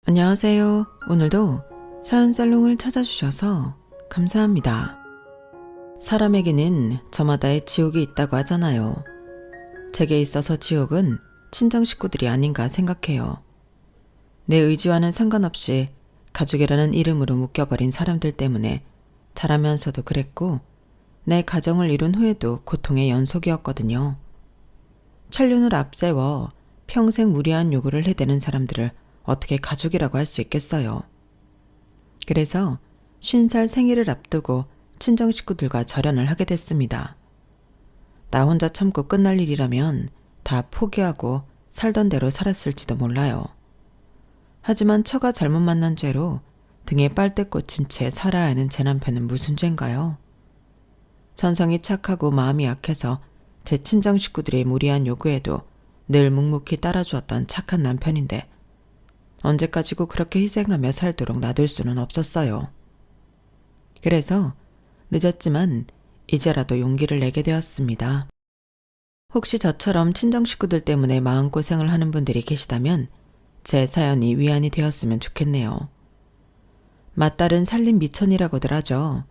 안녕하세요. 오늘도 사연살롱을 찾아주셔서 감사합니다. 사람에게는 저마다의 지옥이 있다고 하잖아요. 제게 있어서 지옥은 친정 식구들이 아닌가 생각해요. 내 의지와는 상관없이 가족이라는 이름으로 묶여버린 사람들 때문에 자라면서도 그랬고 내 가정을 이룬 후에도 고통의 연속이었거든요. 천륜을 앞세워 평생 무리한 요구를 해대는 사람들을 어떻게 가족이라고 할 수 있겠어요. 그래서 50살 생일을 앞두고 친정 식구들과 절연을 하게 됐습니다. 나 혼자 참고 끝날 일이라면 다 포기하고 살던 대로 살았을지도 몰라요. 하지만 처가 잘못 만난 죄로 등에 빨대 꽂힌 채 살아야 하는 제 남편은 무슨 죄인가요? 전성이 착하고 마음이 약해서 제 친정 식구들의 무리한 요구에도 늘 묵묵히 따라주었던 착한 남편인데 언제까지고 그렇게 희생하며 살도록 놔둘 수는 없었어요. 그래서 늦었지만 이제라도 용기를 내게 되었습니다. 혹시 저처럼 친정 식구들 때문에 마음고생을 하는 분들이 계시다면 제 사연이 위안이 되었으면 좋겠네요. 맏딸은 살림 미천이라고들 하죠.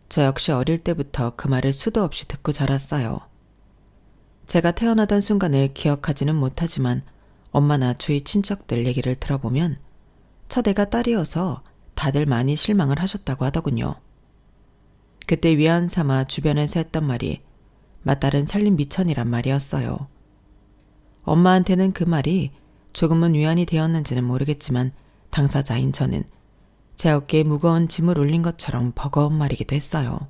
저 역시 어릴 때부터 그 말을 수도 없이 듣고 자랐어요. 제가 태어나던 순간을 기억하지는 못하지만 엄마나 주위 친척들 얘기를 들어보면 첫애가 딸이어서 다들 많이 실망을 하셨다고 하더군요. 그때 위안 삼아 주변에서 했던 말이 맏딸은 살림 미천이란 말이었어요. 엄마한테는 그 말이 조금은 위안이 되었는지는 모르겠지만 당사자인 저는 제 어깨에 무거운 짐을 올린 것처럼 버거운 말이기도 했어요.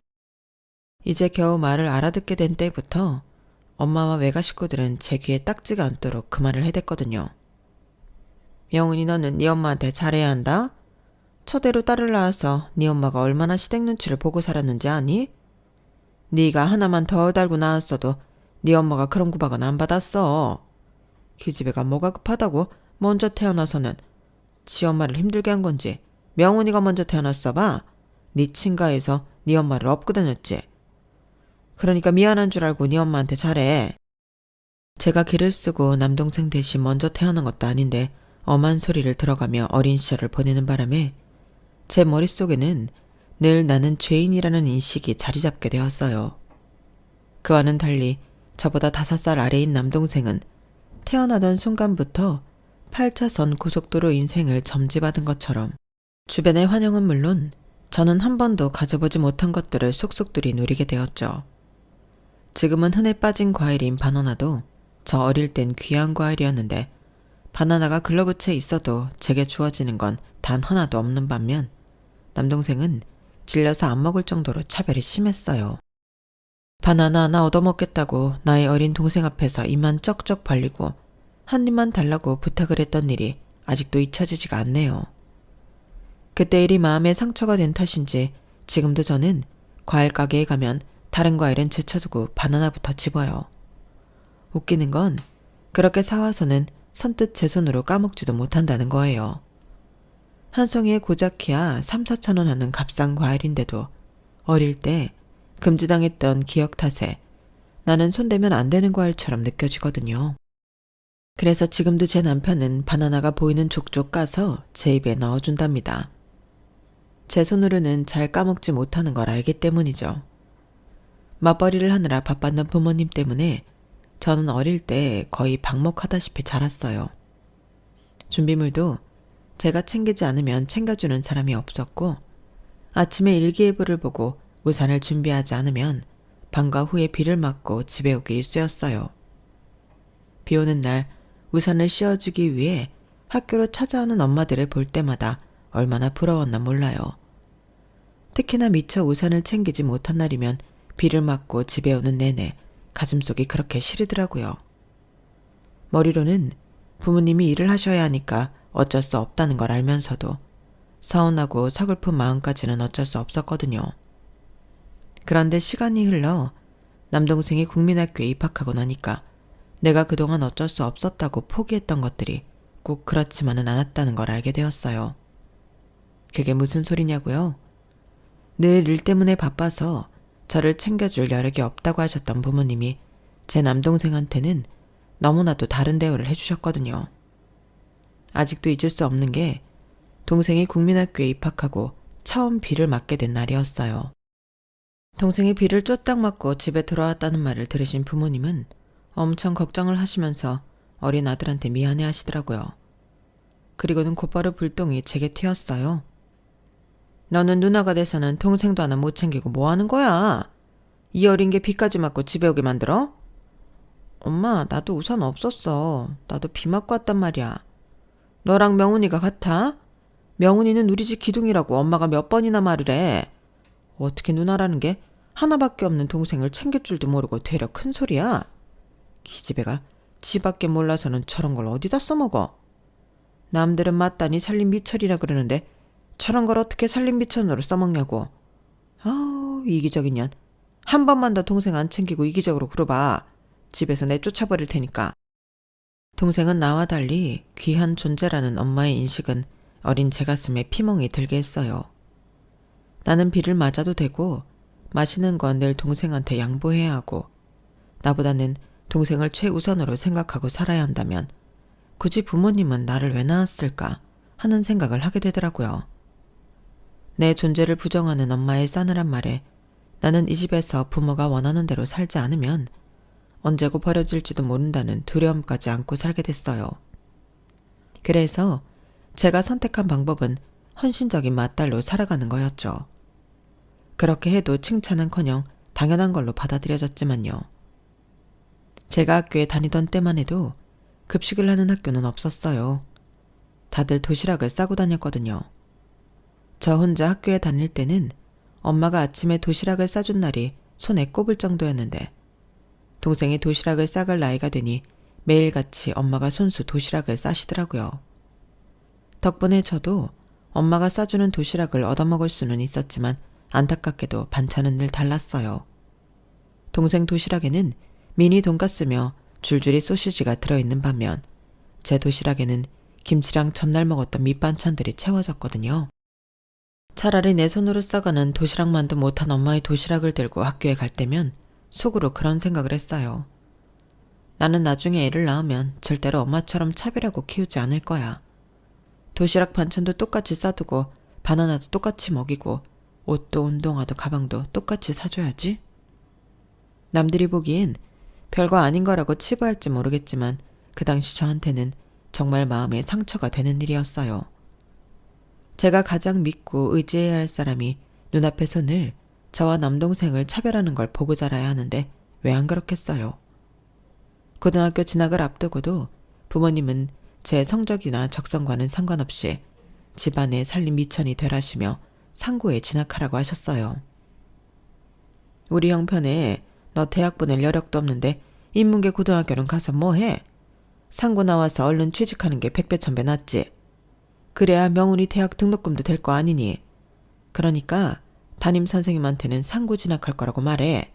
이제 겨우 말을 알아듣게 된 때부터 엄마와 외가 식구들은 제 귀에 딱지가 않도록 그 말을 해댔거든요. 명은이 너는 네 엄마한테 잘해야 한다. 첫애로 딸을 낳아서 네 엄마가 얼마나 시댁 눈치를 보고 살았는지 아니? 네가 하나만 더 달고 낳았어도 네 엄마가 그런 구박은 안 받았어. 기집애가 뭐가 급하다고 먼저 태어나서는 지 엄마를 힘들게 한 건지 명은이가 먼저 태어났어 봐. 네 친가에서 네 엄마를 업고 다녔지. 그러니까 미안한 줄 알고 네 엄마한테 잘해. 제가 기를 쓰고 남동생 대신 먼저 태어난 것도 아닌데 엄한 소리를 들어가며 어린 시절을 보내는 바람에 제 머릿속에는 늘 나는 죄인이라는 인식이 자리 잡게 되었어요. 그와는 달리 저보다 5살 아래인 남동생은 태어나던 순간부터 8차선 고속도로 인생을 점지받은 것처럼 주변의 환영은 물론 저는 한 번도 가져보지 못한 것들을 속속들이 누리게 되었죠. 지금은 흔해 빠진 과일인 바나나도 저 어릴 땐 귀한 과일이었는데 바나나가 글러브채 있어도 제게 주어지는 건 단 하나도 없는 반면 남동생은 질려서 안 먹을 정도로 차별이 심했어요. 바나나 하나 얻어먹겠다고 나의 어린 동생 앞에서 입만 쩍쩍 벌리고 한 입만 달라고 부탁을 했던 일이 아직도 잊혀지지가 않네요. 그때 일이 마음에 상처가 된 탓인지 지금도 저는 과일 가게에 가면 다른 과일은 제쳐두고 바나나부터 집어요. 웃기는 건 그렇게 사와서는 선뜻 제 손으로 까먹지도 못한다는 거예요. 한 송이에 고작해야 3, 4천 원 하는 값싼 과일인데도 어릴 때 금지당했던 기억 탓에 나는 손대면 안 되는 과일처럼 느껴지거든요. 그래서 지금도 제 남편은 바나나가 보이는 족족 까서 제 입에 넣어준답니다. 제 손으로는 잘 까먹지 못하는 걸 알기 때문이죠. 맞벌이를 하느라 바빴던 부모님 때문에 저는 어릴 때 거의 방목하다시피 자랐어요. 준비물도 제가 챙기지 않으면 챙겨주는 사람이 없었고 아침에 일기예보를 보고 우산을 준비하지 않으면 방과 후에 비를 맞고 집에 오기 일쑤였어요. 비 오는 날 우산을 씌워주기 위해 학교로 찾아오는 엄마들을 볼 때마다 얼마나 부러웠나 몰라요. 특히나 미처 우산을 챙기지 못한 날이면 비를 맞고 집에 오는 내내 가슴속이 그렇게 시리더라고요. 머리로는 부모님이 일을 하셔야 하니까 어쩔 수 없다는 걸 알면서도 서운하고 서글픈 마음까지는 어쩔 수 없었거든요. 그런데 시간이 흘러 남동생이 국민학교에 입학하고 나니까 내가 그동안 어쩔 수 없었다고 포기했던 것들이 꼭 그렇지만은 않았다는 걸 알게 되었어요. 그게 무슨 소리냐고요? 늘 일 때문에 바빠서 저를 챙겨줄 여력이 없다고 하셨던 부모님이 제 남동생한테는 너무나도 다른 대우를 해주셨거든요. 아직도 잊을 수 없는 게 동생이 국민학교에 입학하고 처음 비를 맞게 된 날이었어요. 동생이 비를 쫄딱 맞고 집에 들어왔다는 말을 들으신 부모님은 엄청 걱정을 하시면서 어린 아들한테 미안해 하시더라고요. 그리고는 곧바로 불똥이 제게 튀었어요. 너는 누나가 돼서는 동생도 하나 못 챙기고 뭐 하는 거야? 이 어린 게 비까지 맞고 집에 오게 만들어? 엄마, 나도 우산 없었어. 나도 비 맞고 왔단 말이야. 너랑 명훈이가 같아? 명훈이는 우리 집 기둥이라고 엄마가 몇 번이나 말을 해. 어떻게 누나라는 게 하나밖에 없는 동생을 챙길 줄도 모르고 되려 큰 소리야? 기집애가 지밖에 몰라서는 저런 걸 어디다 써먹어? 남들은 맞다니 살림미천이라 그러는데 저런 걸 어떻게 살림미천으로 써먹냐고. 아우, 이기적인 년. 한 번만 더 동생 안 챙기고 이기적으로 굴어봐. 집에서 내쫓아버릴 테니까. 동생은 나와 달리 귀한 존재라는 엄마의 인식은 어린 제 가슴에 피멍이 들게 했어요. 나는 비를 맞아도 되고 마시는 건 늘 동생한테 양보해야 하고 나보다는 동생을 최우선으로 생각하고 살아야 한다면 굳이 부모님은 나를 왜 낳았을까 하는 생각을 하게 되더라고요. 내 존재를 부정하는 엄마의 싸늘한 말에 나는 이 집에서 부모가 원하는 대로 살지 않으면 언제고 버려질지도 모른다는 두려움까지 안고 살게 됐어요. 그래서 제가 선택한 방법은 헌신적인 맏딸로 살아가는 거였죠. 그렇게 해도 칭찬은커녕 당연한 걸로 받아들여졌지만요. 제가 학교에 다니던 때만 해도 급식을 하는 학교는 없었어요. 다들 도시락을 싸고 다녔거든요. 저 혼자 학교에 다닐 때는 엄마가 아침에 도시락을 싸준 날이 손에 꼽을 정도였는데 동생이 도시락을 싸갈 나이가 되니 매일같이 엄마가 손수 도시락을 싸시더라고요. 덕분에 저도 엄마가 싸주는 도시락을 얻어먹을 수는 있었지만 안타깝게도 반찬은 늘 달랐어요. 동생 도시락에는 미니 돈가스며 줄줄이 소시지가 들어있는 반면 제 도시락에는 김치랑 전날 먹었던 밑반찬들이 채워졌거든요. 차라리 내 손으로 싸가는 도시락만도 못한 엄마의 도시락을 들고 학교에 갈 때면 속으로 그런 생각을 했어요. 나는 나중에 애를 낳으면 절대로 엄마처럼 차별하고 키우지 않을 거야. 도시락 반찬도 똑같이 싸두고 바나나도 똑같이 먹이고 옷도 운동화도 가방도 똑같이 사줘야지. 남들이 보기엔 별거 아닌 거라고 치부할지 모르겠지만 그 당시 저한테는 정말 마음에 상처가 되는 일이었어요. 제가 가장 믿고 의지해야 할 사람이 눈앞에서 늘 저와 남동생을 차별하는 걸 보고 자라야 하는데 왜 안 그렇겠어요. 고등학교 진학을 앞두고도 부모님은 제 성적이나 적성과는 상관없이 집안의 살림 미천이 되라시며 상고에 진학하라고 하셨어요. 우리 형편에 너 대학 보낼 여력도 없는데 인문계 고등학교는 가서 뭐해? 상고 나와서 얼른 취직하는 게 백배 천배 낫지. 그래야 명훈이 대학 등록금도 될 거 아니니. 그러니까 담임 선생님한테는 상고 진학할 거라고 말해.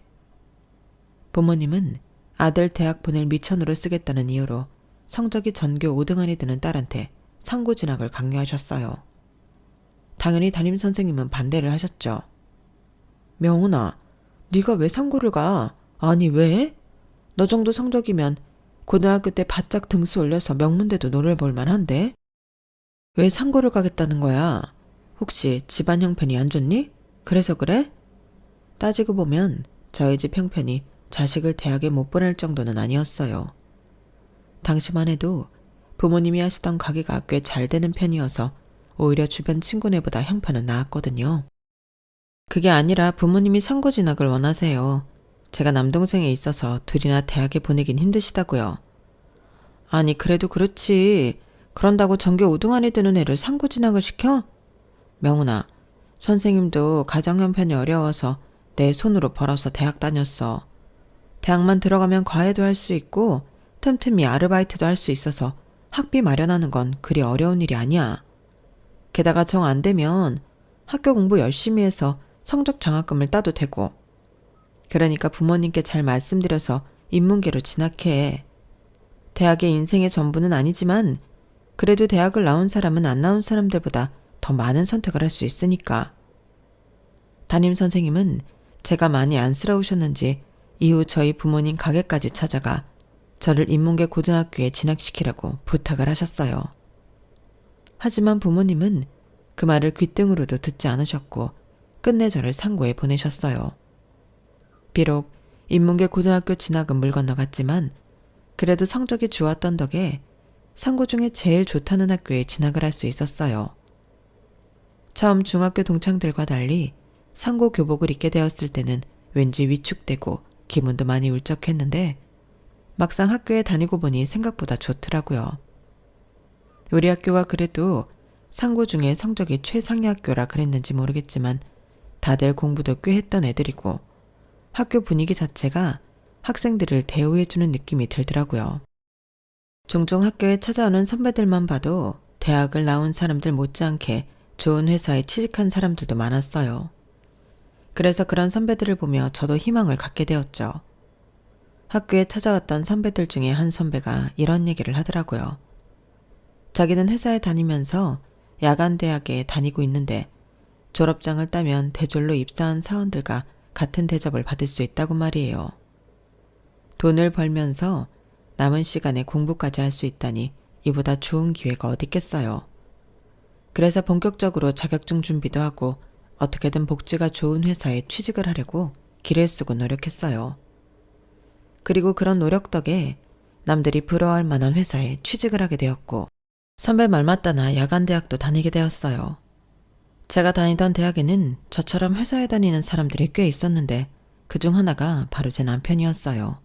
부모님은 아들 대학 보낼 미천으로 쓰겠다는 이유로 성적이 전교 5등 안에 드는 딸한테 상고 진학을 강요하셨어요. 당연히 담임 선생님은 반대를 하셨죠. 명훈아, 네가 왜 상고를 가? 아니 왜? 너 정도 성적이면 고등학교 때 바짝 등수 올려서 명문대도 노려볼 만한데? 왜 상고를 가겠다는 거야? 혹시 집안 형편이 안 좋니? 그래서 그래? 따지고 보면 저희 집 형편이 자식을 대학에 못 보낼 정도는 아니었어요. 당시만 해도 부모님이 하시던 가게가 꽤 잘 되는 편이어서 오히려 주변 친구네보다 형편은 나았거든요. 그게 아니라 부모님이 상고 진학을 원하세요. 제가 남동생에 있어서 둘이나 대학에 보내긴 힘드시다고요. 아니 그래도 그렇지. 그런다고 전교 5등 안에 드는 애를 상고 진학을 시켜? 명훈아, 선생님도 가정 형편이 어려워서 내 손으로 벌어서 대학 다녔어. 대학만 들어가면 과외도 할 수 있고 틈틈이 아르바이트도 할 수 있어서 학비 마련하는 건 그리 어려운 일이 아니야. 게다가 정 안 되면 학교 공부 열심히 해서 성적 장학금을 따도 되고. 그러니까 부모님께 잘 말씀드려서 인문계로 진학해. 대학이 인생의 전부는 아니지만 그래도 대학을 나온 사람은 안 나온 사람들보다 더 많은 선택을 할 수 있으니까. 담임 선생님은 제가 많이 안쓰러우셨는지 이후 저희 부모님 가게까지 찾아가 저를 인문계 고등학교에 진학시키라고 부탁을 하셨어요. 하지만 부모님은 그 말을 귓등으로도 듣지 않으셨고 끝내 저를 상고에 보내셨어요. 비록 인문계 고등학교 진학은 물 건너갔지만 그래도 성적이 좋았던 덕에 상고 중에 제일 좋다는 학교에 진학을 할 수 있었어요. 처음 중학교 동창들과 달리 상고 교복을 입게 되었을 때는 왠지 위축되고 기분도 많이 울적했는데 막상 학교에 다니고 보니 생각보다 좋더라고요. 우리 학교가 그래도 상고 중에 성적이 최상위 학교라 그랬는지 모르겠지만 다들 공부도 꽤 했던 애들이고 학교 분위기 자체가 학생들을 대우해주는 느낌이 들더라고요. 종종 학교에 찾아오는 선배들만 봐도 대학을 나온 사람들 못지않게 좋은 회사에 취직한 사람들도 많았어요. 그래서 그런 선배들을 보며 저도 희망을 갖게 되었죠. 학교에 찾아왔던 선배들 중에 한 선배가 이런 얘기를 하더라고요. 자기는 회사에 다니면서 야간대학에 다니고 있는데 졸업장을 따면 대졸로 입사한 사원들과 같은 대접을 받을 수 있다고 말이에요. 돈을 벌면서 남은 시간에 공부까지 할 수 있다니 이보다 좋은 기회가 어디 있겠어요. 그래서 본격적으로 자격증 준비도 하고 어떻게든 복지가 좋은 회사에 취직을 하려고 기를 쓰고 노력했어요. 그리고 그런 노력 덕에 남들이 부러워할 만한 회사에 취직을 하게 되었고 선배 말 맞다나 야간대학도 다니게 되었어요. 제가 다니던 대학에는 저처럼 회사에 다니는 사람들이 꽤 있었는데 그중 하나가 바로 제 남편이었어요.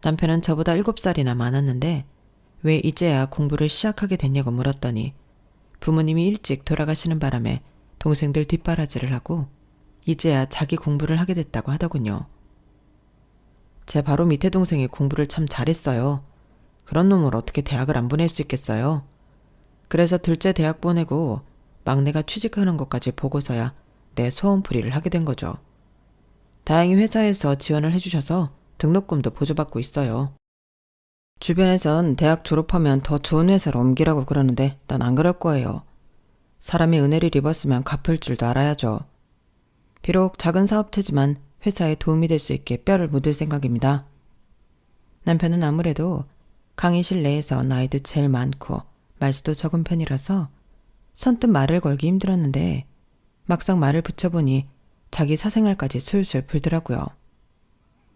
남편은 저보다 7살이나 많았는데 왜 이제야 공부를 시작하게 됐냐고 물었더니 부모님이 일찍 돌아가시는 바람에 동생들 뒷바라지를 하고 이제야 자기 공부를 하게 됐다고 하더군요. 제 바로 밑에 동생이 공부를 참 잘했어요. 그런 놈을 어떻게 대학을 안 보낼 수 있겠어요. 그래서 둘째 대학 보내고 막내가 취직하는 것까지 보고서야 내 소원풀이를 하게 된 거죠. 다행히 회사에서 지원을 해주셔서 등록금도 보조받고 있어요. 주변에선 대학 졸업하면 더 좋은 회사로 옮기라고 그러는데 난 안 그럴 거예요. 사람이 은혜를 입었으면 갚을 줄도 알아야죠. 비록 작은 사업체지만 회사에 도움이 될 수 있게 뼈를 묻을 생각입니다. 남편은 아무래도 강의실 내에서 나이도 제일 많고 말수도 적은 편이라서 선뜻 말을 걸기 힘들었는데 막상 말을 붙여보니 자기 사생활까지 술술 풀더라고요.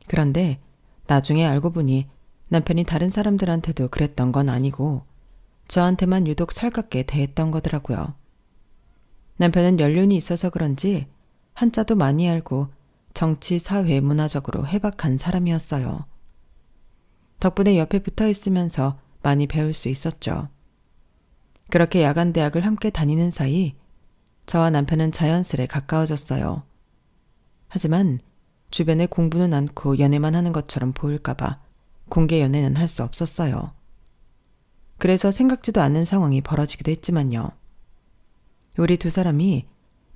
그런데 나중에 알고 보니 남편이 다른 사람들한테도 그랬던 건 아니고 저한테만 유독 살갑게 대했던 거더라고요. 남편은 연륜이 있어서 그런지 한자도 많이 알고 정치, 사회, 문화적으로 해박한 사람이었어요. 덕분에 옆에 붙어 있으면서 많이 배울 수 있었죠. 그렇게 야간대학을 함께 다니는 사이 저와 남편은 자연스레 가까워졌어요. 하지만 주변에 공부는 않고 연애만 하는 것처럼 보일까봐 공개 연애는 할 수 없었어요. 그래서 생각지도 않는 상황이 벌어지기도 했지만요. 우리 두 사람이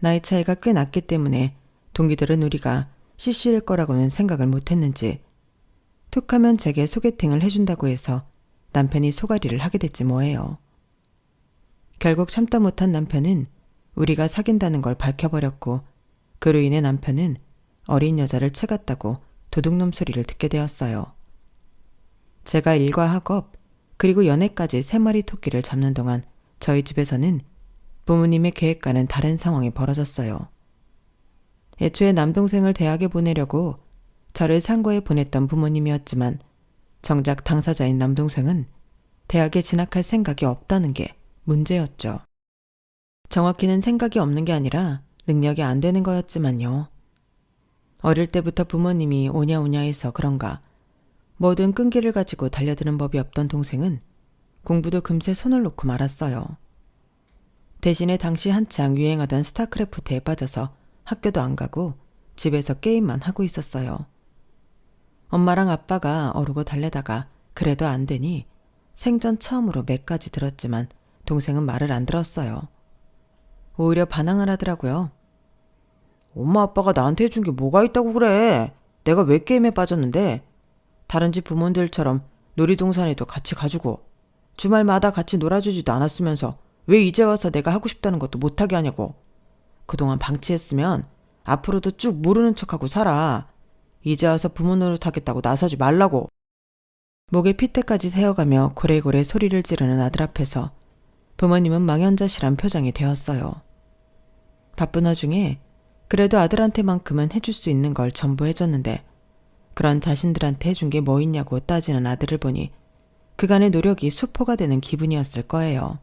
나이 차이가 꽤 났기 때문에 동기들은 우리가 CC일 거라고는 생각을 못했는지 툭하면 제게 소개팅을 해준다고 해서 남편이 소가리를 하게 됐지 뭐예요. 결국 참다 못한 남편은 우리가 사귄다는 걸 밝혀버렸고 그로 인해 남편은 어린 여자를 채갔다고 도둑놈 소리를 듣게 되었어요. 제가 일과 학업 그리고 연애까지 3마리 토끼를 잡는 동안 저희 집에서는 부모님의 계획과는 다른 상황이 벌어졌어요. 애초에 남동생을 대학에 보내려고 저를 상고에 보냈던 부모님이었지만 정작 당사자인 남동생은 대학에 진학할 생각이 없다는 게 문제였죠. 정확히는 생각이 없는 게 아니라 능력이 안 되는 거였지만요. 어릴 때부터 부모님이 오냐오냐 해서 그런가 뭐든 끈기를 가지고 달려드는 법이 없던 동생은 공부도 금세 손을 놓고 말았어요. 대신에 당시 한창 유행하던 스타크래프트에 빠져서 학교도 안 가고 집에서 게임만 하고 있었어요. 엄마랑 아빠가 어르고 달래다가 그래도 안 되니 생전 처음으로 맥까지 들었지만 동생은 말을 안 들었어요. 오히려 반항을 하더라고요. 엄마 아빠가 나한테 해준 게 뭐가 있다고 그래. 내가 왜 게임에 빠졌는데. 다른 집 부모들처럼 놀이동산에도 같이 가주고 주말마다 같이 놀아주지도 않았으면서 왜 이제 와서 내가 하고 싶다는 것도 못하게 하냐고. 그동안 방치했으면 앞으로도 쭉 모르는 척하고 살아. 이제 와서 부모 노릇하겠다고 나서지 말라고. 목에 핏대까지 세어가며 고래고래 소리를 지르는 아들 앞에서 부모님은 망연자실한 표정이 되었어요. 바쁜 와중에 그래도 아들한테만큼은 해줄 수 있는 걸 전부 해줬는데 그런 자신들한테 해준 게 뭐 있냐고 따지는 아들을 보니 그간의 노력이 수포가 되는 기분이었을 거예요.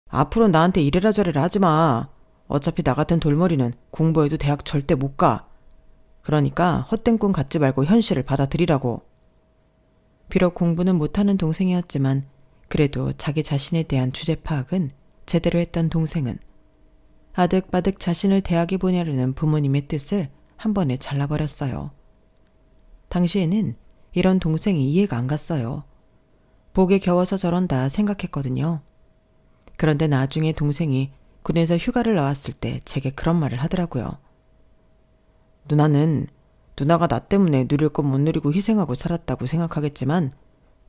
앞으로 나한테 이래라 저래라 하지 마. 어차피 나 같은 돌머리는 공부해도 대학 절대 못 가. 그러니까 헛된 꿈 갖지 말고 현실을 받아들이라고. 비록 공부는 못하는 동생이었지만 그래도 자기 자신에 대한 주제 파악은 제대로 했던 동생은 아득바득 자신을 대학에 보내려는 부모님의 뜻을 한 번에 잘라버렸어요. 당시에는 이런 동생이 이해가 안 갔어요. 복에 겨워서 저런다 생각했거든요. 그런데 나중에 동생이 군에서 휴가를 나왔을 때 제게 그런 말을 하더라고요. 누나는 누나가 나 때문에 누릴 건 못 누리고 희생하고 살았다고 생각하겠지만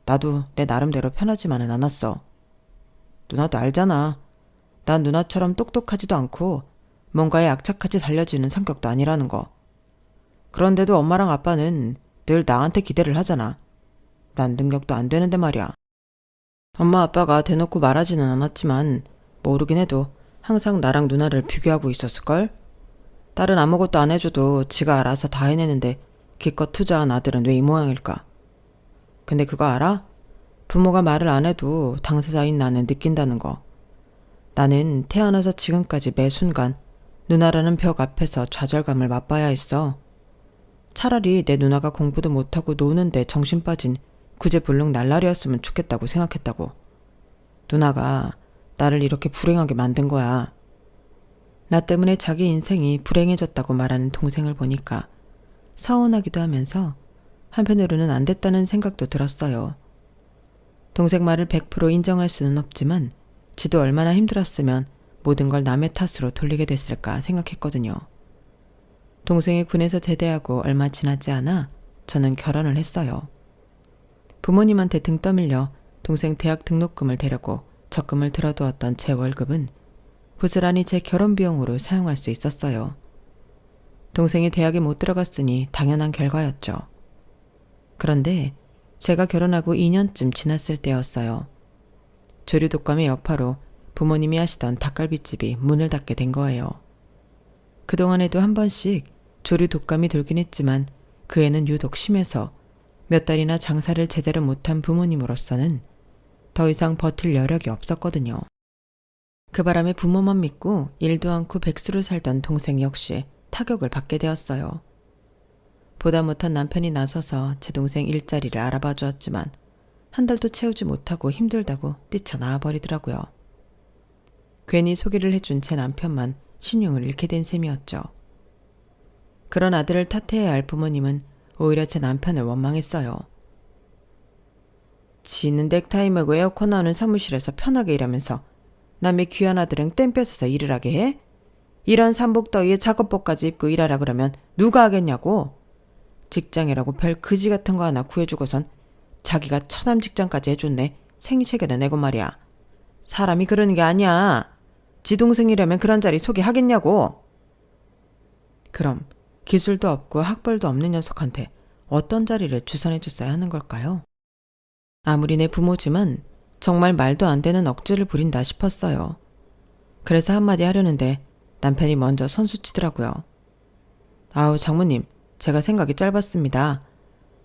나도 내 나름대로 편하지만은 않았어. 누나도 알잖아. 난 누나처럼 똑똑하지도 않고 뭔가에 악착같이 달려지는 성격도 아니라는 거. 그런데도 엄마랑 아빠는 늘 나한테 기대를 하잖아. 난 능력도 안 되는데 말이야. 엄마 아빠가 대놓고 말하지는 않았지만 모르긴 해도 항상 나랑 누나를 비교하고 있었을걸? 딸은 아무것도 안 해줘도 지가 알아서 다 해내는데 기껏 투자한 아들은 왜 이 모양일까? 근데 그거 알아? 부모가 말을 안 해도 당사자인 나는 느낀다는 거. 나는 태어나서 지금까지 매 순간 누나라는 벽 앞에서 좌절감을 맛봐야 했어. 차라리 내 누나가 공부도 못하고 노는데 정신 빠진 구제불능 날라리였으면 좋겠다고 생각했다고. 누나가 나를 이렇게 불행하게 만든 거야. 나 때문에 자기 인생이 불행해졌다고 말하는 동생을 보니까 서운하기도 하면서 한편으로는 안 됐다는 생각도 들었어요. 동생 말을 100% 인정할 수는 없지만 지도 얼마나 힘들었으면 모든 걸 남의 탓으로 돌리게 됐을까 생각했거든요. 동생이 군에서 제대하고 얼마 지나지 않아 저는 결혼을 했어요. 부모님한테 등 떠밀려 동생 대학 등록금을 대려고 적금을 들어두었던 제 월급은 고스란히 제 결혼 비용으로 사용할 수 있었어요. 동생이 대학에 못 들어갔으니 당연한 결과였죠. 그런데 제가 결혼하고 2년쯤 지났을 때였어요. 조류 독감의 여파로 부모님이 하시던 닭갈비집이 문을 닫게 된 거예요. 그동안에도 한 번씩 조류 독감이 돌긴 했지만 그 애는 유독 심해서 몇 달이나 장사를 제대로 못한 부모님으로서는 더 이상 버틸 여력이 없었거든요. 그 바람에 부모만 믿고 일도 않고 백수로 살던 동생 역시 타격을 받게 되었어요. 보다 못한 남편이 나서서 제 동생 일자리를 알아봐 주었지만 한 달도 채우지 못하고 힘들다고 뛰쳐나와 버리더라고요. 괜히 소개를 해준 제 남편만 신용을 잃게 된 셈이었죠. 그런 아들을 탓해야 할 부모님은 오히려 제 남편을 원망했어요. 지는 넥타이 매고 에어컨 나오는 사무실에서 편하게 일하면서 남의 귀한 아들은 땡 뺏어서 일을 하게 해? 이런 삼복더위에 작업복까지 입고 일하라 그러면 누가 하겠냐고. 직장이라고 별 그지 같은 거 하나 구해주고선 자기가 처남 직장까지 해줬네. 생색에다 내고 말이야. 사람이 그러는 게 아니야. 지 동생이라면 그런 자리 소개하겠냐고. 그럼 기술도 없고 학벌도 없는 녀석한테 어떤 자리를 주선해줬어야 하는 걸까요? 아무리 내 부모지만 정말 말도 안 되는 억지를 부린다 싶었어요. 그래서 한마디 하려는데 남편이 먼저 선수치더라고요. 아우 장모님, 제가 생각이 짧았습니다.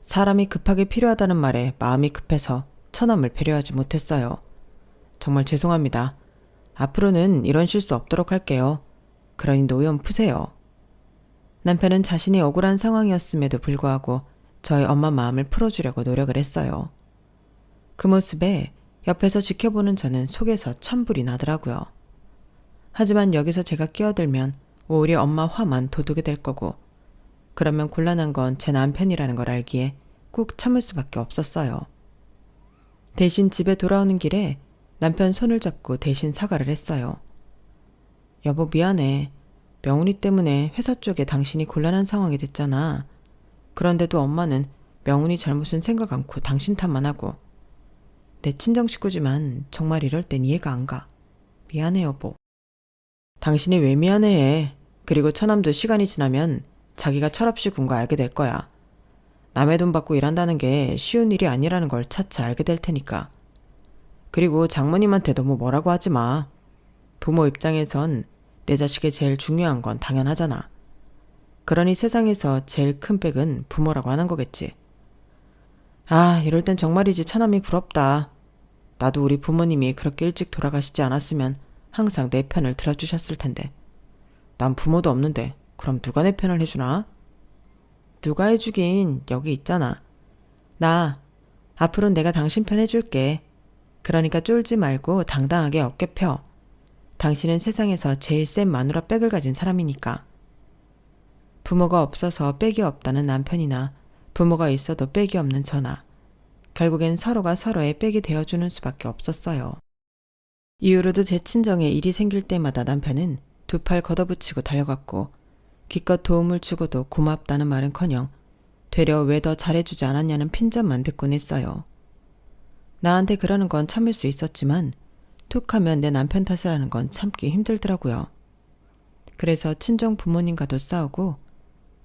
사람이 급하게 필요하다는 말에 마음이 급해서 처남을 배려하지 못했어요. 정말 죄송합니다. 앞으로는 이런 실수 없도록 할게요. 그러니 노연 푸세요. 남편은 자신이 억울한 상황이었음에도 불구하고 저희 엄마 마음을 풀어주려고 노력을 했어요. 그 모습에 옆에서 지켜보는 저는 속에서 천불이 나더라고요. 하지만 여기서 제가 끼어들면 오히려 엄마 화만 돋우게 될 거고 그러면 곤란한 건 제 남편이라는 걸 알기에 꾹 참을 수밖에 없었어요. 대신 집에 돌아오는 길에 남편 손을 잡고 대신 사과를 했어요. 여보 미안해. 명훈이 때문에 회사 쪽에 당신이 곤란한 상황이 됐잖아. 그런데도 엄마는 명훈이 잘못은 생각 않고 당신 탓만 하고. 내 친정 식구지만 정말 이럴 땐 이해가 안 가. 미안해 여보. 당신이 왜 미안해해. 그리고 처남도 시간이 지나면 자기가 철없이 군 거 알게 될 거야. 남의 돈 받고 일한다는 게 쉬운 일이 아니라는 걸 차차 알게 될 테니까. 그리고 장모님한테 너무 뭐라고 하지 마. 부모 입장에선 내 자식이 제일 중요한 건 당연하잖아. 그러니 세상에서 제일 큰 백은 부모라고 하는 거겠지. 아, 이럴 땐 정말이지 차남이 부럽다. 나도 우리 부모님이 그렇게 일찍 돌아가시지 않았으면 항상 내 편을 들어주셨을 텐데. 난 부모도 없는데 그럼 누가 내 편을 해주나? 누가 해주긴 여기 있잖아. 나 앞으로는 내가 당신 편 해줄게. 그러니까 쫄지 말고 당당하게 어깨 펴. 당신은 세상에서 제일 센 마누라 백을 가진 사람이니까. 부모가 없어서 백이 없다는 남편이나 부모가 있어도 백이 없는 저나 결국엔 서로가 서로의 백이 되어주는 수밖에 없었어요. 이후로도 제 친정에 일이 생길 때마다 남편은 두 팔 걷어붙이고 달려갔고 기껏 도움을 주고도 고맙다는 말은커녕 되려 왜 더 잘해주지 않았냐는 핀잔만 듣곤 했어요. 나한테 그러는 건 참을 수 있었지만 툭하면 내 남편 탓을 하는 건 참기 힘들더라고요. 그래서 친정 부모님과도 싸우고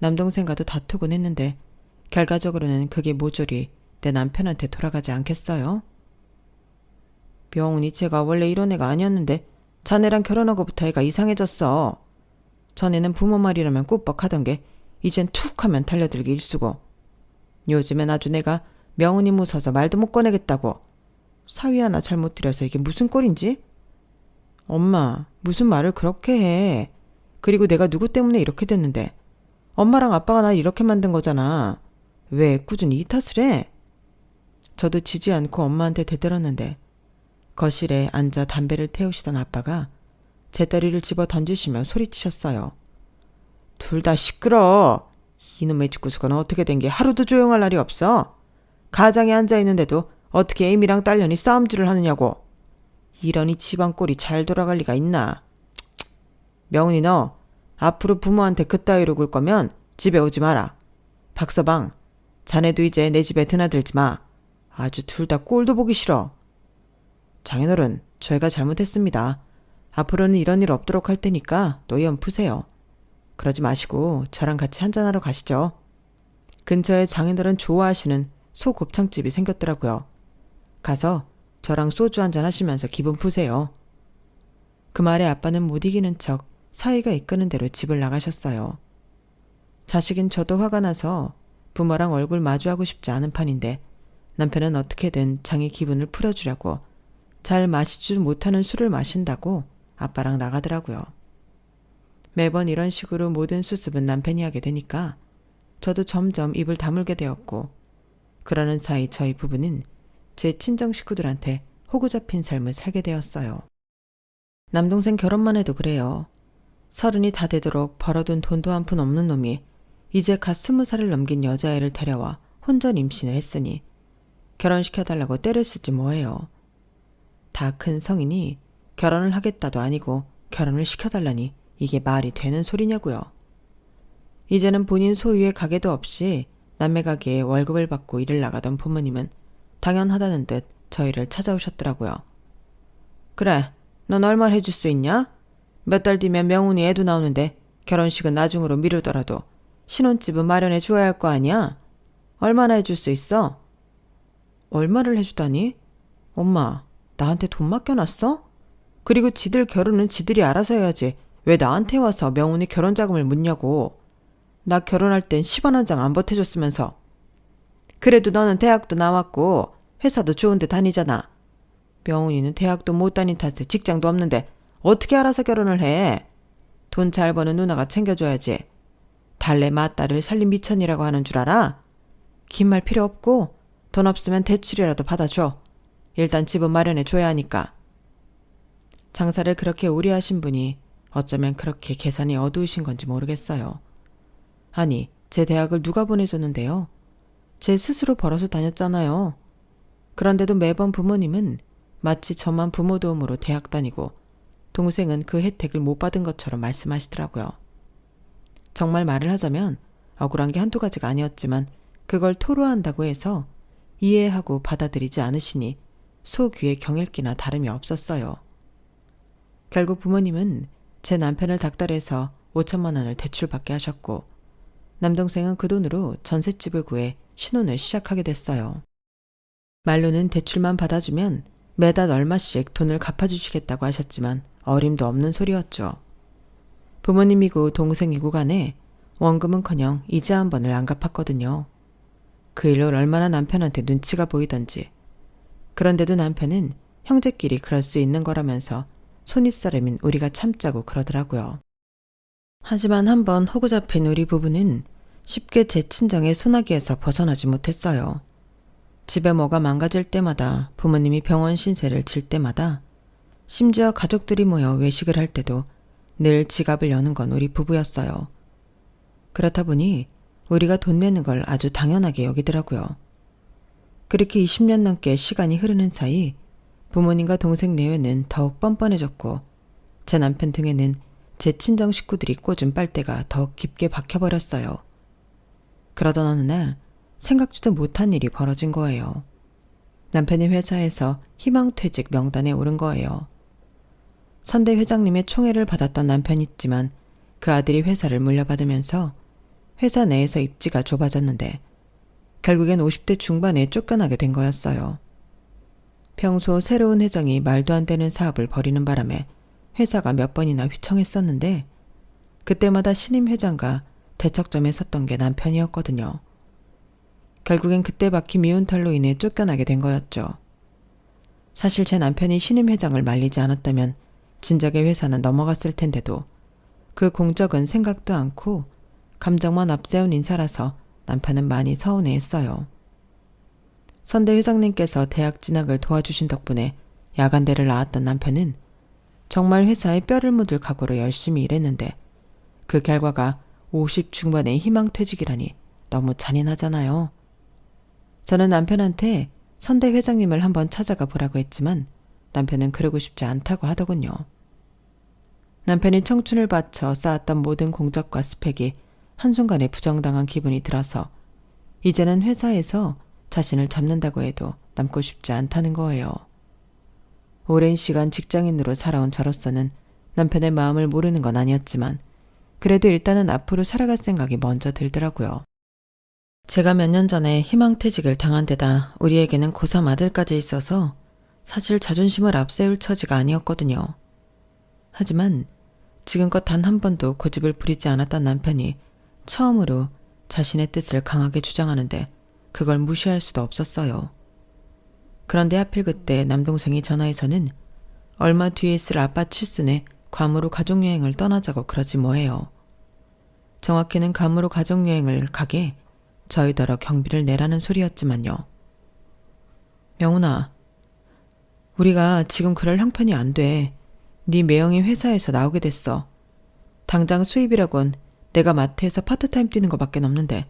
남동생과도 다투곤 했는데 결과적으로는 그게 모조리 내 남편한테 돌아가지 않겠어요? 명훈이 제가 원래 이런 애가 아니었는데 자네랑 결혼하고부터 애가 이상해졌어. 전에는 부모 말이라면 꾸벅하던 게 이젠 툭하면 달려들기 일쑤고 요즘엔 아주 내가 명훈이 무서워서 말도 못 꺼내겠다고. 사위 하나 잘못 들여서 이게 무슨 꼴인지? 엄마, 무슨 말을 그렇게 해. 그리고 내가 누구 때문에 이렇게 됐는데 엄마랑 아빠가 날 이렇게 만든 거잖아. 왜 꾸준히 이 탓을 해? 저도 지지 않고 엄마한테 대들었는데 거실에 앉아 담배를 태우시던 아빠가 제 다리를 집어 던지시며 소리치셨어요. 둘 다 시끄러. 이놈의 집구석은 어떻게 된 게 하루도 조용할 날이 없어. 가장에 앉아있는데도 어떻게 애미랑 딸년이 싸움질을 하느냐고. 이러니 집안 꼴이 잘 돌아갈 리가 있나. 명훈이 너 앞으로 부모한테 그따위로 굴 거면 집에 오지 마라. 박서방, 자네도 이제 내 집에 드나들지 마. 아주 둘 다 꼴도 보기 싫어. 장인어른, 저희가 잘못했습니다. 앞으로는 이런 일 없도록 할 테니까 노연 푸세요. 그러지 마시고 저랑 같이 한잔하러 가시죠. 근처에 장인어른 좋아하시는 소 곱창집이 생겼더라고요. 가서 저랑 소주 한잔 하시면서 기분 푸세요. 그 말에 아빠는 못 이기는 척 사위가 이끄는 대로 집을 나가셨어요. 자식인 저도 화가 나서 부모랑 얼굴 마주하고 싶지 않은 판인데 남편은 어떻게든 장의 기분을 풀어주려고 잘 마시지 못하는 술을 마신다고 아빠랑 나가더라고요. 매번 이런 식으로 모든 수습은 남편이 하게 되니까 저도 점점 입을 다물게 되었고 그러는 사이 저희 부부는 제 친정 식구들한테 호구 잡힌 삶을 살게 되었어요. 남동생 결혼만 해도 그래요. 30이 다 되도록 벌어둔 돈도 한 푼 없는 놈이 이제 갓 20살을 넘긴 여자애를 데려와 혼전 임신을 했으니 결혼시켜달라고 때를 쓰지 뭐예요. 다 큰 성인이 결혼을 하겠다도 아니고 결혼을 시켜달라니 이게 말이 되는 소리냐고요. 이제는 본인 소유의 가게도 없이 남매 가게에 월급을 받고 일을 나가던 부모님은 당연하다는 듯 저희를 찾아오셨더라고요. 그래, 넌 얼마 해줄 수 있냐? 몇 달 뒤면 명훈이 애도 나오는데 결혼식은 나중으로 미루더라도 신혼집은 마련해 줘야 할 거 아니야? 얼마나 해줄 수 있어? 얼마를 해주다니? 엄마, 나한테 돈 맡겨놨어? 그리고 지들 결혼은 지들이 알아서 해야지 왜 나한테 와서 명훈이 결혼자금을 묻냐고. 나 결혼할 땐 10원 한 장 안 보태줬으면서. 그래도 너는 대학도 나왔고 회사도 좋은 데 다니잖아. 명훈이는 대학도 못 다닌 탓에 직장도 없는데 어떻게 알아서 결혼을 해? 돈 잘 버는 누나가 챙겨줘야지. 달래 맏딸을 살림 미천이라고 하는 줄 알아? 긴 말 필요 없고 돈 없으면 대출이라도 받아줘. 일단 집은 마련해 줘야 하니까. 장사를 그렇게 오래 하신 분이 어쩌면 그렇게 계산이 어두우신 건지 모르겠어요. 아니, 제 대학을 누가 보내줬는데요? 제 스스로 벌어서 다녔잖아요. 그런데도 매번 부모님은 마치 저만 부모 도움으로 대학 다니고 동생은 그 혜택을 못 받은 것처럼 말씀하시더라고요. 정말 말을 하자면 억울한 게 한두 가지가 아니었지만 그걸 토로한다고 해서 이해하고 받아들이지 않으시니 소귀의 경읽기나 다름이 없었어요. 결국 부모님은 제 남편을 닥달해서 5천만 원을 대출받게 하셨고 남동생은 그 돈으로 전셋집을 구해 신혼을 시작하게 됐어요. 말로는 대출만 받아주면 매달 얼마씩 돈을 갚아주시겠다고 하셨지만 어림도 없는 소리였죠. 부모님이고 동생이고 간에 원금은커녕 이자 한 번을 안 갚았거든요. 그 일로 얼마나 남편한테 눈치가 보이던지. 그런데도 남편은 형제끼리 그럴 수 있는 거라면서 손윗사람인 우리가 참자고 그러더라고요. 하지만 한번 호구 잡힌 우리 부부는 쉽게 제 친정의 소나기에서 벗어나지 못했어요. 집에 뭐가 망가질 때마다, 부모님이 병원 신세를 질 때마다, 심지어 가족들이 모여 외식을 할 때도 늘 지갑을 여는 건 우리 부부였어요. 그렇다 보니 우리가 돈 내는 걸 아주 당연하게 여기더라고요. 그렇게 20년 넘게 시간이 흐르는 사이 부모님과 동생 내외는 더욱 뻔뻔해졌고 제 남편 등에는 제 친정 식구들이 꽂은 빨대가 더욱 깊게 박혀버렸어요. 그러던 어느 날 생각지도 못한 일이 벌어진 거예요. 남편이 회사에서 희망퇴직 명단에 오른 거예요. 선대 회장님의 총애를 받았던 남편이 있지만 그 아들이 회사를 물려받으면서 회사 내에서 입지가 좁아졌는데 결국엔 50대 중반에 쫓겨나게 된 거였어요. 평소 새로운 회장이 말도 안 되는 사업을 벌이는 바람에 회사가 몇 번이나 휘청했었는데 그때마다 신임 회장과 대척점에 섰던 게 남편이었거든요. 결국엔 그때 박힌 미운 털로 인해 쫓겨나게 된 거였죠. 사실 제 남편이 신임 회장을 말리지 않았다면 진작에 회사는 넘어갔을 텐데도 그 공적은 생각도 않고 감정만 앞세운 인사라서 남편은 많이 서운해했어요. 선대 회장님께서 대학 진학을 도와주신 덕분에 야간대를 나왔던 남편은 정말 회사에 뼈를 묻을 각오로 열심히 일했는데 그 결과가 50 중반의 희망퇴직이라니 너무 잔인하잖아요. 저는 남편한테 선대 회장님을 한번 찾아가 보라고 했지만 남편은 그러고 싶지 않다고 하더군요. 남편이 청춘을 바쳐 쌓았던 모든 공적과 스펙이 한순간에 부정당한 기분이 들어서 이제는 회사에서 자신을 잡는다고 해도 남고 싶지 않다는 거예요. 오랜 시간 직장인으로 살아온 저로서는 남편의 마음을 모르는 건 아니었지만 그래도 일단은 앞으로 살아갈 생각이 먼저 들더라고요. 제가 몇 년 전에 희망퇴직을 당한 데다 우리에게는 고3 아들까지 있어서 사실 자존심을 앞세울 처지가 아니었거든요. 하지만 지금껏 단 한 번도 고집을 부리지 않았던 남편이 처음으로 자신의 뜻을 강하게 주장하는데 그걸 무시할 수도 없었어요. 그런데 하필 그때 남동생이 전화해서는 얼마 뒤에 있을 아빠 칠순에 괌으로 가족여행을 떠나자고 그러지 뭐예요. 정확히는 괌으로 가족여행을 가게 저희더러 경비를 내라는 소리였지만요. 명훈아, 우리가 지금 그럴 형편이 안 돼. 네 매형이 회사에서 나오게 됐어. 당장 수입이라곤 내가 마트에서 파트타임 뛰는 거밖에 없는데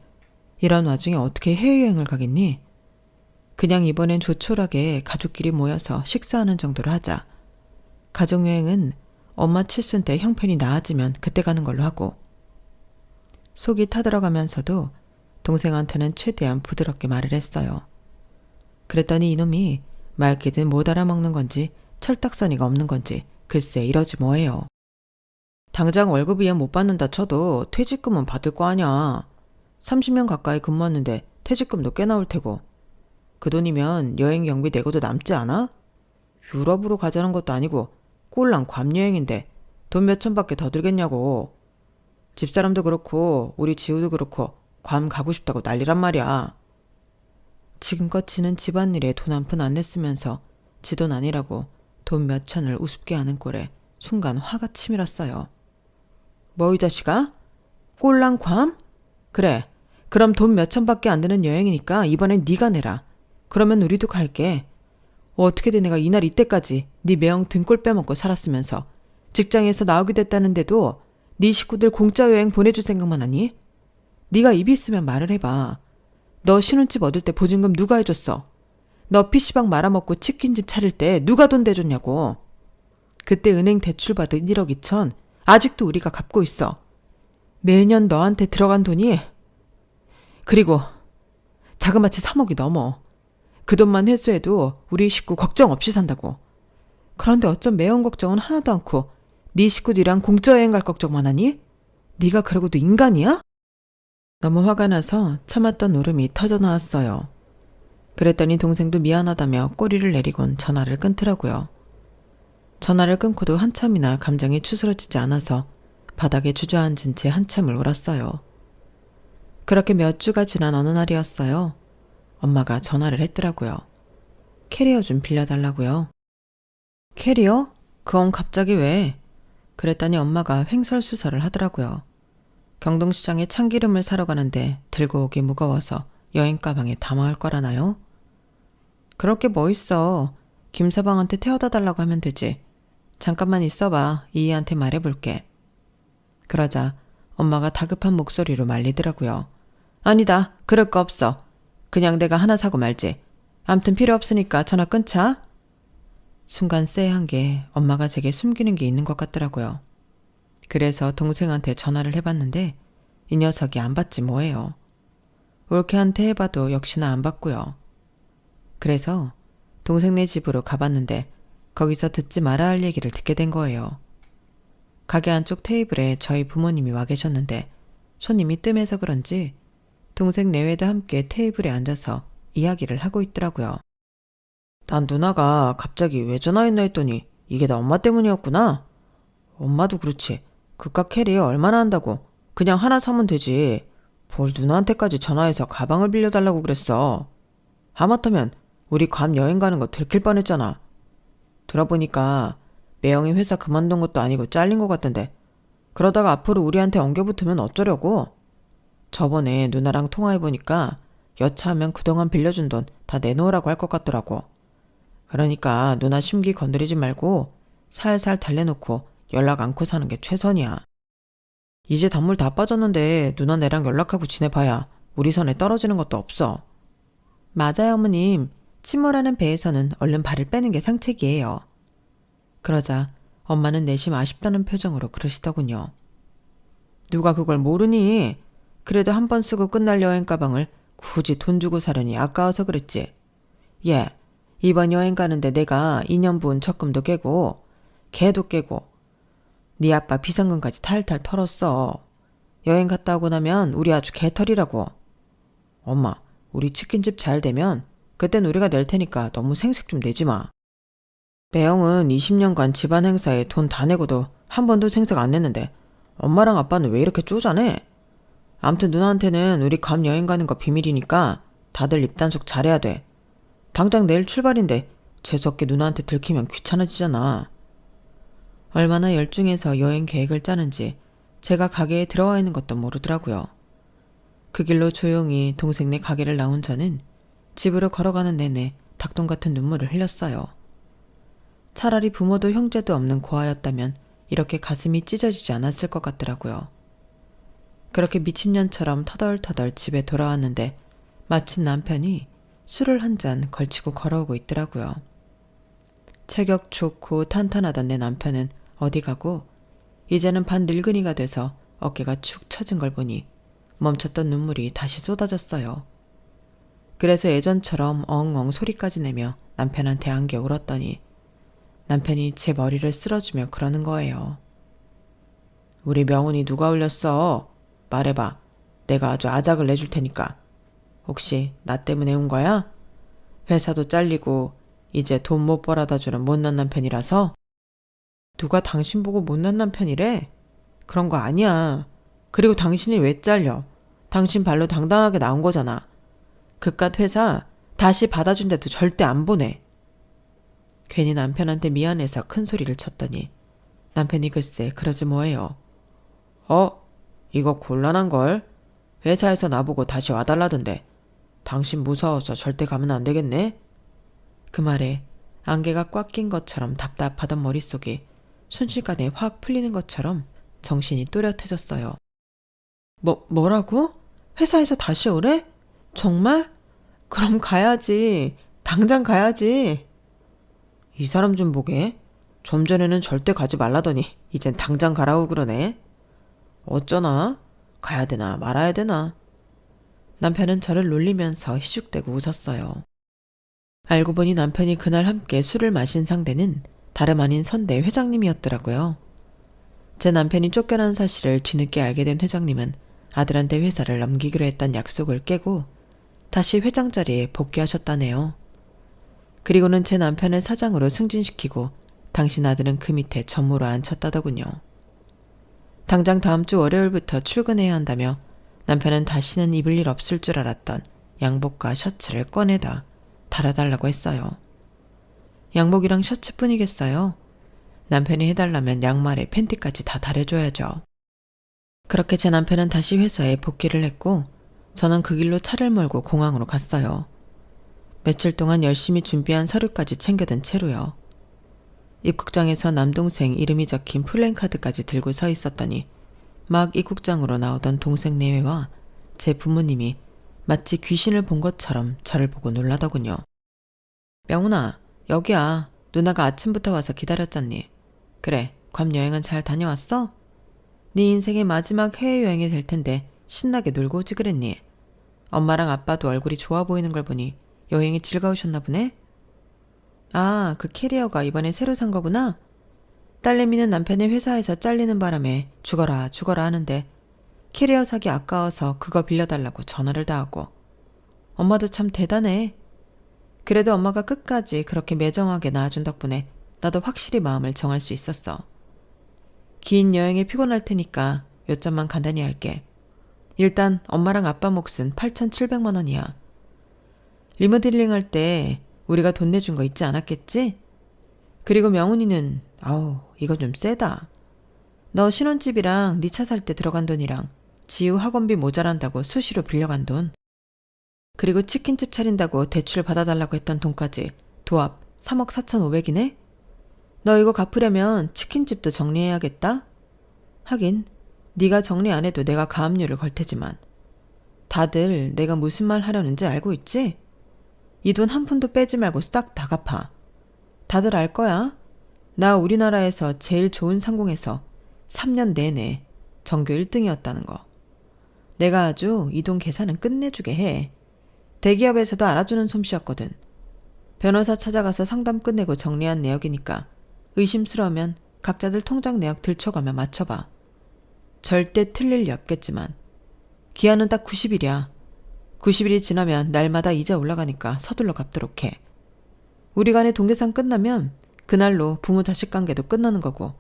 이런 와중에 어떻게 해외여행을 가겠니? 그냥 이번엔 조촐하게 가족끼리 모여서 식사하는 정도로 하자. 가족여행은 엄마 칠순 때 형편이 나아지면 그때 가는 걸로 하고. 속이 타들어가면서도 동생한테는 최대한 부드럽게 말을 했어요. 그랬더니 이놈이 말귀든 못 알아먹는 건지 철딱서니가 없는 건지 글쎄 이러지 뭐예요. 당장 월급 이행 못 받는다 쳐도 퇴직금은 받을 거 아냐. 30년 가까이 근무했는데 퇴직금도 꽤 나올 테고. 그 돈이면 여행 경비 내고도 남지 않아? 유럽으로 가자는 것도 아니고 꼴랑 괌 여행인데 돈 몇천밖에 더 들겠냐고. 집사람도 그렇고 우리 지우도 그렇고 괌 가고 싶다고 난리란 말이야. 지금껏 지는 집안일에 돈 한 푼 안 냈으면서 지 돈 아니라고 돈 몇천을 우습게 하는 꼴에 순간 화가 치밀었어요. 뭐 이 자식아? 꼴랑 괌? 그래. 그럼 돈 몇천밖에 안 드는 여행이니까 이번엔 네가 내라. 그러면 우리도 갈게. 어떻게든 내가 이날 이때까지 네 매형 등골 빼먹고 살았으면서 직장에서 나오게 됐다는데도 네 식구들 공짜 여행 보내줄 생각만 하니? 네가 입이 있으면 말을 해봐. 너 신혼집 얻을 때 보증금 누가 해줬어? 너 PC방 말아먹고 치킨집 차릴 때 누가 돈 대줬냐고. 그때 은행 대출 받은 1억 2천 아직도 우리가 갚고 있어. 매년 너한테 들어간 돈이 그리고 자그마치 3억이 넘어. 그 돈만 회수해도 우리 식구 걱정 없이 산다고. 그런데 어쩜 매형 걱정은 하나도 않고 네 식구들이랑 공짜 여행 갈 걱정만 하니? 네가 그러고도 인간이야? 너무 화가 나서 참았던 울음이 터져나왔어요. 그랬더니 동생도 미안하다며 꼬리를 내리곤 전화를 끊더라고요. 전화를 끊고도 한참이나 감정이 추스러지지 않아서 바닥에 주저앉은 채 한참을 울었어요. 그렇게 몇 주가 지난 어느 날이었어요. 엄마가 전화를 했더라고요. 캐리어 좀 빌려달라고요. 캐리어? 그건 갑자기 왜? 그랬더니 엄마가 횡설수설을 하더라고요. 경동시장에 참기름을 사러 가는데 들고 오기 무거워서 여행 가방에 담아올 거라나요? 그럴 게 뭐 있어. 김서방한테 태워다 달라고 하면 되지. 잠깐만 있어봐. 이희한테 말해볼게. 그러자 엄마가 다급한 목소리로 말리더라고요. 아니다. 그럴 거 없어. 그냥 내가 하나 사고 말지. 암튼 필요 없으니까 전화 끊자. 순간 쎄한 게 엄마가 제게 숨기는 게 있는 것 같더라고요. 그래서 동생한테 전화를 해봤는데 이 녀석이 안 받지 뭐예요. 올케한테 해봐도 역시나 안 받고요. 그래서 동생네 집으로 가봤는데 거기서 듣지 말아야 할 얘기를 듣게 된 거예요. 가게 안쪽 테이블에 저희 부모님이 와 계셨는데 손님이 뜸해서 그런지 동생 내외도 함께 테이블에 앉아서 이야기를 하고 있더라고요. 난 누나가 갑자기 왜 전화했나 했더니 이게 다 엄마 때문이었구나. 엄마도 그렇지. 그깟 캐리어 얼마나 한다고. 그냥 하나 사면 되지. 뭘 누나한테까지 전화해서 가방을 빌려달라고 그랬어. 하마터면 우리 괌 여행 가는 거 들킬 뻔했잖아. 들어보니까 매형이 회사 그만둔 것도 아니고 잘린 것 같던데 그러다가 앞으로 우리한테 엉겨붙으면 어쩌려고. 저번에 누나랑 통화해보니까 여차하면 그동안 빌려준 돈 다 내놓으라고 할 것 같더라고. 그러니까 누나 심기 건드리지 말고 살살 달래놓고 연락 않고 사는 게 최선이야. 이제 단물 다 빠졌는데 누나 내랑 연락하고 지내봐야 우리 선에 떨어지는 것도 없어. 맞아요, 어머님. 침몰하는 배에서는 얼른 발을 빼는 게 상책이에요. 그러자 엄마는 내심 아쉽다는 표정으로 그러시더군요. 누가 그걸 모르니? 그래도 한 번 쓰고 끝날 여행 가방을 굳이 돈 주고 사려니 아까워서 그랬지. 예, 이번 여행 가는데 내가 2년 부은 적금도 깨고 개도 깨고 네 아빠 비상금까지 탈탈 털었어. 여행 갔다 오고 나면 우리 아주 개털이라고. 엄마, 우리 치킨집 잘 되면 그땐 우리가 낼 테니까 너무 생색 좀 내지 마. 매형은 20년간 집안 행사에 돈 다 내고도 한 번도 생색 안 냈는데 엄마랑 아빠는 왜 이렇게 쪼잔해? 암튼 누나한테는 우리 괌 여행 가는 거 비밀이니까 다들 입단속 잘해야 돼. 당장 내일 출발인데 재수없게 누나한테 들키면 귀찮아지잖아. 얼마나 열중해서 여행 계획을 짜는지 제가 가게에 들어와 있는 것도 모르더라고요. 그 길로 조용히 동생네 가게를 나온 저는 집으로 걸어가는 내내 닭똥 같은 눈물을 흘렸어요. 차라리 부모도 형제도 없는 고아였다면 이렇게 가슴이 찢어지지 않았을 것 같더라고요. 그렇게 미친년처럼 터덜터덜 집에 돌아왔는데 마침 남편이 술을 한 잔 걸치고 걸어오고 있더라고요. 체격 좋고 탄탄하던 내 남편은 어디 가고 이제는 반 늙은이가 돼서 어깨가 축 처진 걸 보니 멈췄던 눈물이 다시 쏟아졌어요. 그래서 예전처럼 엉엉 소리까지 내며 남편한테 안겨 울었더니 남편이 제 머리를 쓸어주며 그러는 거예요. 우리 명훈이 누가 울렸어? 말해봐. 내가 아주 아작을 내줄 테니까. 혹시 나 때문에 온 거야? 회사도 잘리고 이제 돈 못 벌어다 주는 못난 남편이라서? 누가 당신 보고 못난 남편이래? 그런 거 아니야. 그리고 당신이 왜 잘려? 당신 발로 당당하게 나온 거잖아. 그깟 회사 다시 받아준데도 절대 안 보내. 괜히 남편한테 미안해서 큰 소리를 쳤더니 남편이 글쎄 그러지 뭐예요. 이거 곤란한걸? 회사에서 나보고 다시 와달라던데 당신 무서워서 절대 가면 안 되겠네? 그 말에 안개가 꽉 낀 것처럼 답답하던 머릿속이 순식간에 확 풀리는 것처럼 정신이 또렷해졌어요. 뭐라고? 회사에서 다시 오래? 정말? 그럼 가야지. 당장 가야지. 이 사람 좀 보게. 좀 전에는 절대 가지 말라더니 이젠 당장 가라고 그러네. 어쩌나? 가야 되나 말아야 되나? 남편은 저를 놀리면서 희죽대고 웃었어요. 알고 보니 남편이 그날 함께 술을 마신 상대는 다름 아닌 선대 회장님이었더라고요. 제 남편이 쫓겨난 사실을 뒤늦게 알게 된 회장님은 아들한테 회사를 넘기기로 했던 약속을 깨고 다시 회장 자리에 복귀하셨다네요. 그리고는 제 남편을 사장으로 승진시키고 당신 아들은 그 밑에 전무로 앉혔다더군요. 당장 다음 주 월요일부터 출근해야 한다며 남편은 다시는 입을 일 없을 줄 알았던 양복과 셔츠를 꺼내다 달아달라고 했어요. 양복이랑 셔츠뿐이겠어요? 남편이 해달라면 양말에 팬티까지 다 달아줘야죠. 그렇게 제 남편은 다시 회사에 복귀를 했고 저는 그 길로 차를 몰고 공항으로 갔어요. 며칠 동안 열심히 준비한 서류까지 챙겨든 채로요. 입국장에서 남동생 이름이 적힌 플랜카드까지 들고 서 있었더니 막 입국장으로 나오던 동생 내외와 제 부모님이 마치 귀신을 본 것처럼 저를 보고 놀라더군요. 명훈아, 여기야. 누나가 아침부터 와서 기다렸잖니. 그래, 괌 여행은 잘 다녀왔어? 네 인생의 마지막 해외여행이 될 텐데 신나게 놀고 오지 그랬니? 엄마랑 아빠도 얼굴이 좋아 보이는 걸 보니 여행이 즐거우셨나 보네? 아, 그 캐리어가 이번에 새로 산 거구나? 딸내미는 남편의 회사에서 잘리는 바람에 죽어라 죽어라 하는데 캐리어 사기 아까워서 그거 빌려달라고 전화를 다 하고. 엄마도 참 대단해. 그래도 엄마가 끝까지 그렇게 매정하게 낳아준 덕분에 나도 확실히 마음을 정할 수 있었어. 긴 여행에 피곤할 테니까 요점만 간단히 할게. 일단 엄마랑 아빠 몫은 8,700만 원이야. 리모델링 할 때 우리가 돈 내준 거 잊지 않았겠지? 그리고 명훈이는 아우 이거 좀 세다. 너 신혼집이랑 네 차 살 때 들어간 돈이랑 지우 학원비 모자란다고 수시로 빌려간 돈. 그리고 치킨집 차린다고 대출 받아달라고 했던 돈까지 도합 3억 4,500이네? 너 이거 갚으려면 치킨집도 정리해야겠다? 하긴 네가 정리 안 해도 내가 가압류를 걸 테지만 다들 내가 무슨 말 하려는지 알고 있지? 이 돈 한 푼도 빼지 말고 싹 다 갚아. 다들 알 거야. 나 우리나라에서 제일 좋은 상공에서 3년 내내 전교 1등이었다는 거. 내가 아주 이 돈 계산은 끝내주게 해. 대기업에서도 알아주는 솜씨였거든. 변호사 찾아가서 상담 끝내고 정리한 내역이니까 의심스러우면 각자들 통장 내역 들춰가며 맞춰봐. 절대 틀릴 리 없겠지만 기한은 딱 90일이야. 90일이 지나면 날마다 이자 올라가니까 서둘러 갚도록 해. 우리 간의 동계산 끝나면 그날로 부모 자식 관계도 끝나는 거고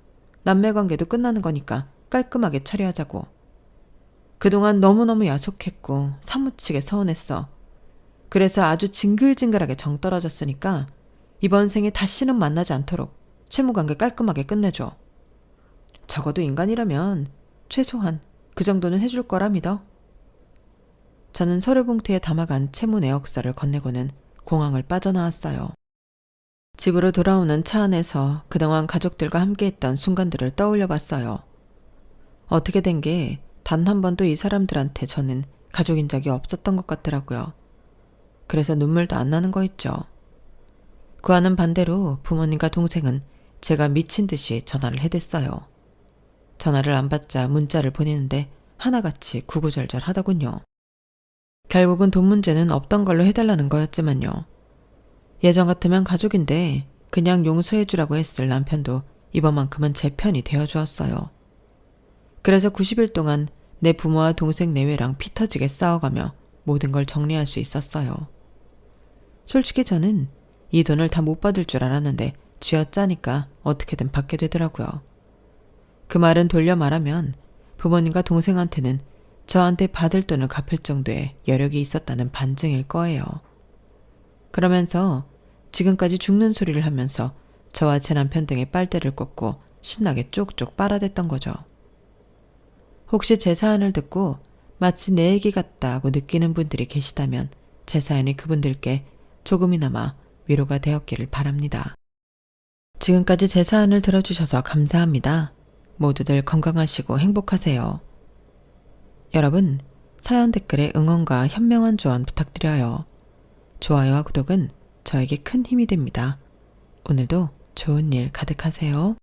남매 관계도 끝나는 거니까 깔끔하게 처리하자고. 그동안 너무너무 야속했고 사무치게 서운했어. 그래서 아주 징글징글하게 정 떨어졌으니까 이번 생에 다시는 만나지 않도록 채무관계 깔끔하게 끝내줘. 적어도 인간이라면 최소한 그 정도는 해줄 거라 믿어. 저는 서류 봉투에 담아간 채무 내역서를 건네고는 공항을 빠져나왔어요. 집으로 돌아오는 차 안에서 그동안 가족들과 함께했던 순간들을 떠올려 봤어요. 어떻게 된 게 단 한 번도 이 사람들한테 저는 가족인 적이 없었던 것 같더라고요. 그래서 눈물도 안 나는 거 있죠. 그와는 반대로 부모님과 동생은 제가 미친 듯이 전화를 해댔어요. 전화를 안 받자 문자를 보내는데 하나같이 구구절절 하더군요. 결국은 돈 문제는 없던 걸로 해달라는 거였지만요. 예전 같으면 가족인데 그냥 용서해주라고 했을 남편도 이번만큼은 제 편이 되어주었어요. 그래서 90일 동안 내 부모와 동생 내외랑 피 터지게 싸워가며 모든 걸 정리할 수 있었어요. 솔직히 저는 이 돈을 다 못 받을 줄 알았는데 쥐어짜니까 어떻게든 받게 되더라고요. 그 말은 돌려 말하면 부모님과 동생한테는 저한테 받을 돈을 갚을 정도의 여력이 있었다는 반증일 거예요. 그러면서 지금까지 죽는 소리를 하면서 저와 제 남편 등의 빨대를 꽂고 신나게 쪽쪽 빨아댔던 거죠. 혹시 제 사연을 듣고 마치 내 얘기 같다고 느끼는 분들이 계시다면 제 사연이 그분들께 조금이나마 위로가 되었기를 바랍니다. 지금까지 제 사연을 들어주셔서 감사합니다. 모두들 건강하시고 행복하세요. 여러분, 사연 댓글에 응원과 현명한 조언 부탁드려요. 좋아요와 구독은 저에게 큰 힘이 됩니다. 오늘도 좋은 일 가득하세요.